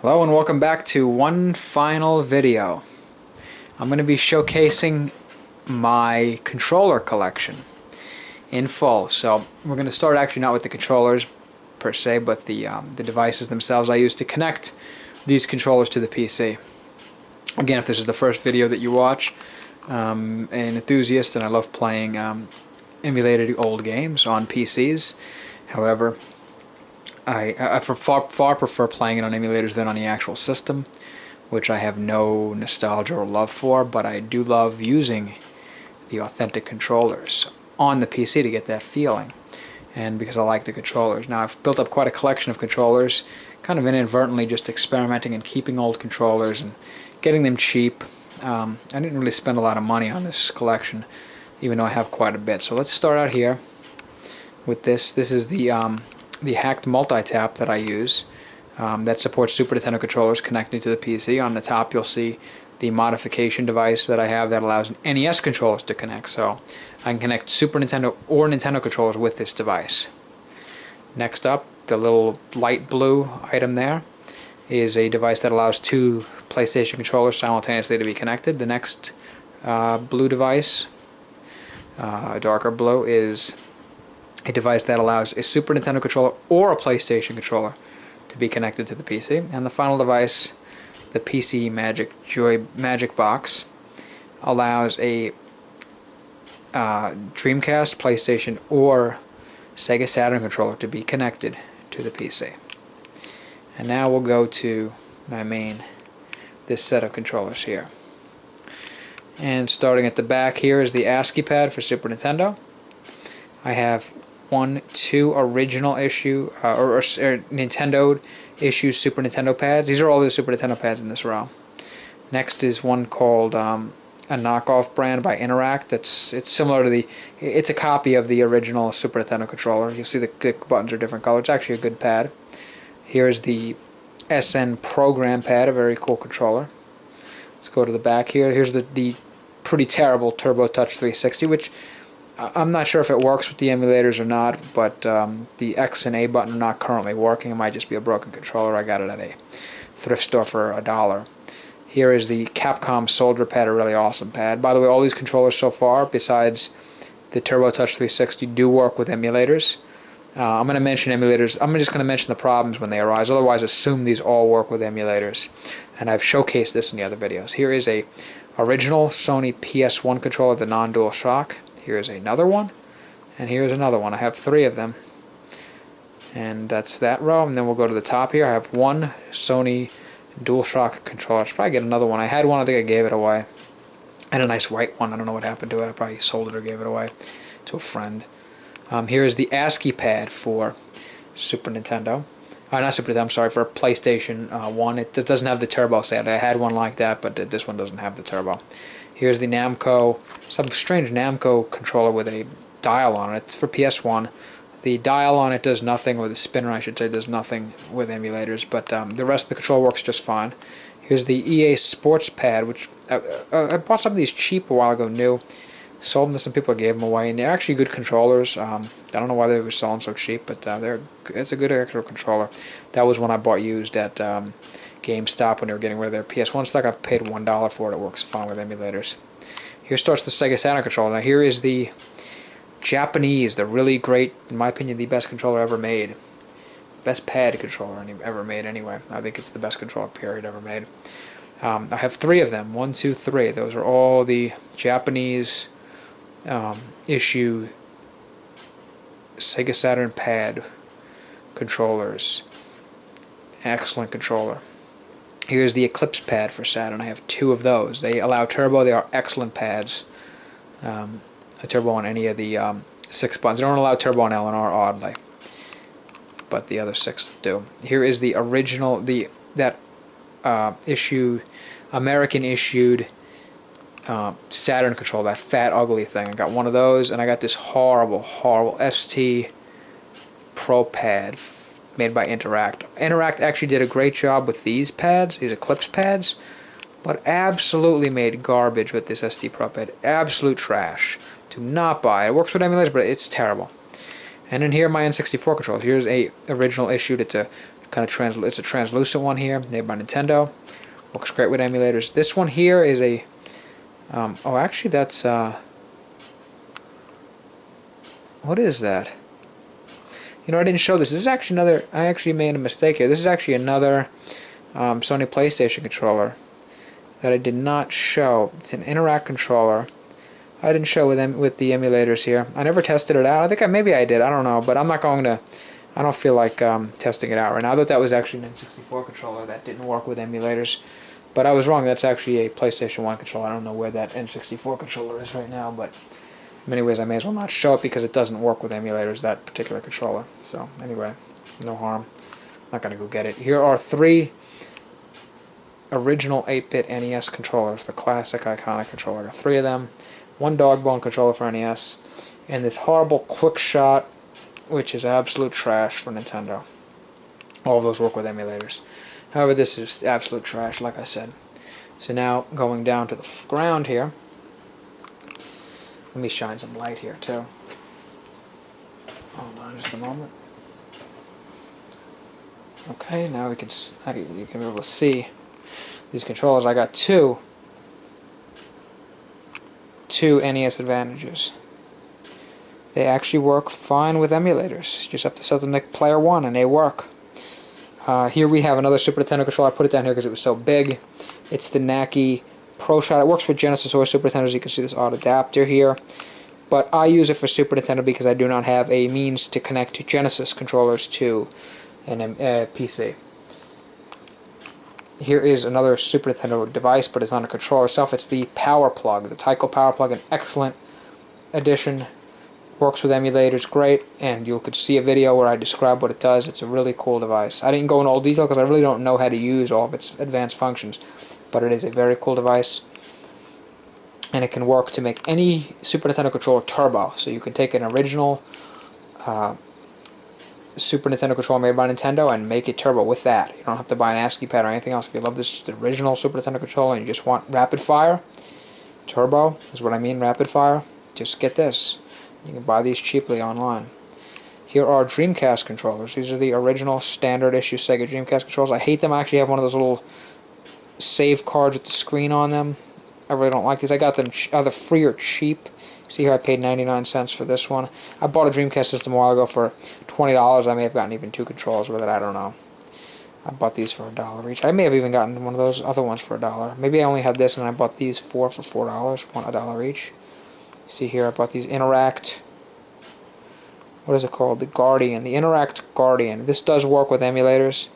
Hello and welcome back to one final video. I'm going to be showcasing my controller collection in full. So we're going to start actually not with the controllers per se, but the devices themselves I use to connect these controllers to the PC. Again, if this is the first video that you watch, an enthusiast and I love playing emulated old games on PCs. However, I far prefer playing it on emulators than on the actual system, which I have no nostalgia or love for, but I do love using the authentic controllers on the PC to get that feeling, and because I like the controllers. Now, I've built up quite a collection of controllers, kind of inadvertently just experimenting and keeping old controllers and getting them cheap. I didn't really spend a lot of money on this collection, even though I have quite a bit. So let's start out here with this. This is the hacked multi-tap that I use that supports Super Nintendo controllers connected to the PC. On the top you'll see the modification device that I have that allows NES controllers to connect, so I can connect Super Nintendo or Nintendo controllers with this device. Next up, the little light blue item there is a device that allows two PlayStation controllers simultaneously to be connected. The next blue device, darker blue, is a device that allows a Super Nintendo controller or a PlayStation controller to be connected to the PC. And the final device, the PC Magic Box, allows a Dreamcast, PlayStation, or Sega Saturn controller to be connected to the PC. And now we'll go to this set of controllers here. And starting at the back here is the ASCII pad for Super Nintendo. I have two original issue or Nintendo issue Super Nintendo pads. These are all the Super Nintendo pads in this row. Next is one called a knockoff brand by Interact. It's similar to it's a copy of the original Super Nintendo controller. You'll see the buttons are different colors. It's actually a good pad. Here's the SN Program pad, a very cool controller. Let's go to the back here. Here's the pretty terrible Turbo Touch 360, which I'm not sure if it works with the emulators or not, but the X and A button are not currently working. It might just be a broken controller. I got it at a thrift store for $1. Here is the Capcom Soldier pad, a really awesome pad. By the way, all these controllers so far, besides the Turbo Touch 360, do work with emulators. I'm going to mention emulators. I'm just going to mention the problems when they arise. Otherwise, assume these all work with emulators. And I've showcased this in the other videos. Here is a original Sony PS1 controller, the non-dual shock. Here's another one, and here's another one. I have three of them, and that's that row. And then we'll go to the top here. I have one Sony DualShock controller. I should probably get another one. I had one. I think I gave it away. I had a nice white one. I don't know what happened to it. I probably sold it or gave it away to a friend. Here is the ASCII pad for Super Nintendo. Not Super Nintendo, I'm sorry, for PlayStation 1. It doesn't have the turbo set. I had one like that, but this one doesn't have the turbo. Here's the Namco, some strange Namco controller with a dial on it. It's for PS1. The dial on it does nothing, or the spinner I should say does nothing with emulators, but the rest of the control works just fine. Here's the EA Sports pad, which I bought some of these cheap a while ago, new. Sold them to some people, gave them away, and they're actually good controllers. I don't know why they were selling so cheap, but it's a good actual controller. That was one I bought used at GameStop when they were getting rid of their PS1 stock. I've paid $1 for it. It works fine with emulators. Here starts the Sega Saturn controller. Now here is the Japanese, the really great, in my opinion, the best controller ever made. Best pad controller ever made anyway. I think it's the best controller period ever made. I have three of them. 1, 2, 3. Those are all the Japanese issue Sega Saturn pad controllers. Excellent controller. Here's the Eclipse pad for Saturn. I have two of those. They allow turbo. They are excellent pads. A turbo on any of the 6 buttons. They don't allow turbo on L and R, oddly, but the other 6 do. Here is the original, American issued Saturn controller, that fat ugly thing. I got one of those, and I got this horrible ST Pro pad made by Interact. Interact actually did a great job with these pads, these Eclipse pads, but absolutely made garbage with this ST Pro pad. Absolute trash. Do not buy it. It works with emulators, but it's terrible. And then here are my N64 controllers. Here's a original issued. It's a it's a translucent one here, made by Nintendo. Works great with emulators. This one here is a oh, actually that's what is that? You know, I didn't show this. This is actually another. I actually made a mistake here. This is actually another Sony PlayStation controller that I did not show. It's an Interact controller. I didn't show with the emulators here. I never tested it out. I think maybe I did. I don't know, but I'm not going to. I don't feel like testing it out right now. I thought that was actually an N64 controller that didn't work with emulators, but I was wrong. That's actually a PlayStation 1 controller. I don't know where that N64 controller is right now, but in many ways I may as well not show it because it doesn't work with emulators, that particular controller. So anyway, no harm. Not going to go get it. Here are 3 original 8-bit NES controllers, the classic iconic controller. 3 of them, 1 dog bone controller for NES, and this horrible Quick Shot, which is absolute trash for Nintendo. All of those work with emulators. However, this is absolute trash, like I said. So now, going down to the ground here, let me shine some light here, too. Hold on just a moment. Okay, now you can be able to see these controllers. I got two NES Advantages. They actually work fine with emulators. You just have to set them to Player 1 and they work. Here we have another Super Nintendo controller. I put it down here because it was so big. It's the Naki Pro Shot. It works with Genesis or Super Nintendo. You can see this odd adapter here. But I use it for Super Nintendo because I do not have a means to connect Genesis controllers to an PC. Here is another Super Nintendo device, but it's not a controller itself. It's the Power Plug, the Tyco Power Plug, an excellent addition. Works with emulators great, and you could see a video where I describe what it does. It's a really cool device. I didn't go into all detail because I really don't know how to use all of its advanced functions, but it is a very cool device, and it can work to make any Super Nintendo controller turbo. So you can take an original Super Nintendo controller made by Nintendo and make it turbo with that. You don't have to buy an ASCII pad or anything else. If you love this original Super Nintendo controller and you just want rapid fire, turbo is what I mean, rapid fire, just get this. You can buy these cheaply online. Here are Dreamcast controllers. These are the original standard issue Sega Dreamcast controllers. I hate them. I actually have one of those little save cards with the screen on them. I really don't like these. I got them either free or cheap. See here, I paid 99 cents for this one. I bought a Dreamcast system a while ago for $20. I may have gotten even 2 controllers with it. I don't know. I bought these for $1 each. I may have even gotten one of those other ones for $1. Maybe I only had this and I bought these for $4, $1 each. See here, I bought these Interact, what is it called? The Guardian, the Interact Guardian. This does work with emulators.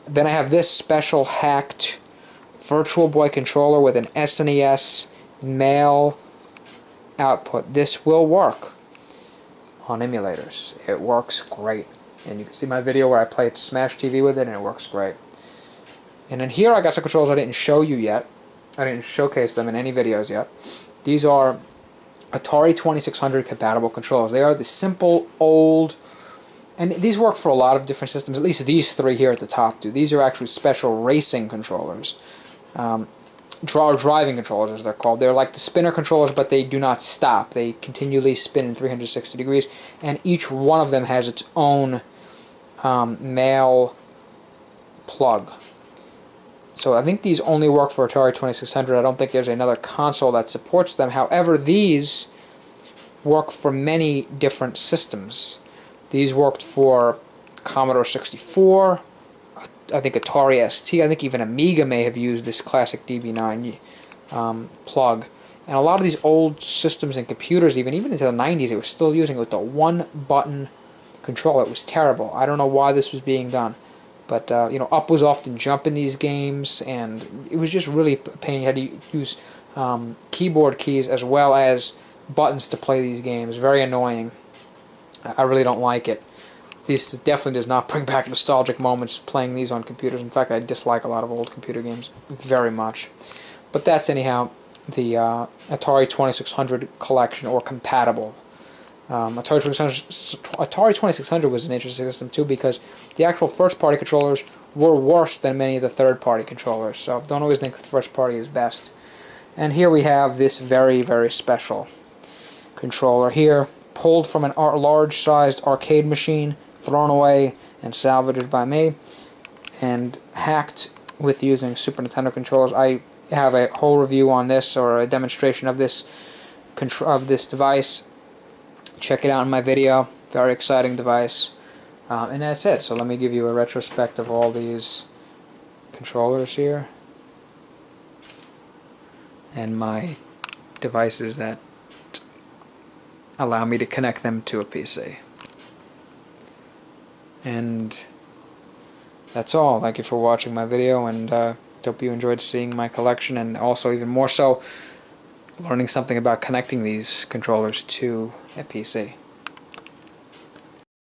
Then I have this special hacked Virtual Boy controller with an SNES male output. This will work on emulators. It works great. And you can see my video where I played Smash TV with it, and it works great. And then here I got some controls I didn't show you yet. I didn't showcase them in any videos yet. These are Atari 2600 compatible controllers. They are the simple, old, and these work for a lot of different systems. At least these 3 here at the top do. These are actually special racing controllers. Driving controllers, as they're called. They're like the spinner controllers, but they do not stop. They continually spin in 360 degrees, and each one of them has its own male plug. So I think these only work for Atari 2600. I don't think there's another console that supports them. However, these work for many different systems. These worked for Commodore 64, I think Atari ST, I think even Amiga may have used this classic DB9 plug. And a lot of these old systems and computers, even into the 90s, they were still using it with the one-button controller. It was terrible. I don't know why this was being done. But, up was often jump in these games, and it was just really a pain. You had to use keyboard keys as well as buttons to play these games. Very annoying. I really don't like it. This definitely does not bring back nostalgic moments playing these on computers. In fact, I dislike a lot of old computer games very much. But that's, anyhow, the Atari 2600 collection, or compatible. Atari 2600 was an interesting system too, because the actual first-party controllers were worse than many of the third-party controllers. So don't always think the first-party is best. And here we have this very, very special controller here, pulled from an large-sized arcade machine thrown away and salvaged by me and hacked with using Super Nintendo controllers. I have a whole review on this, or a demonstration of this device. Check it out in my video. Very exciting device. And that's it. So let me give you a retrospect of all these controllers here and my devices that allow me to connect them to a PC. And that's all. Thank you for watching my video, and hope you enjoyed seeing my collection, and also even more so learning something about connecting these controllers to a PC.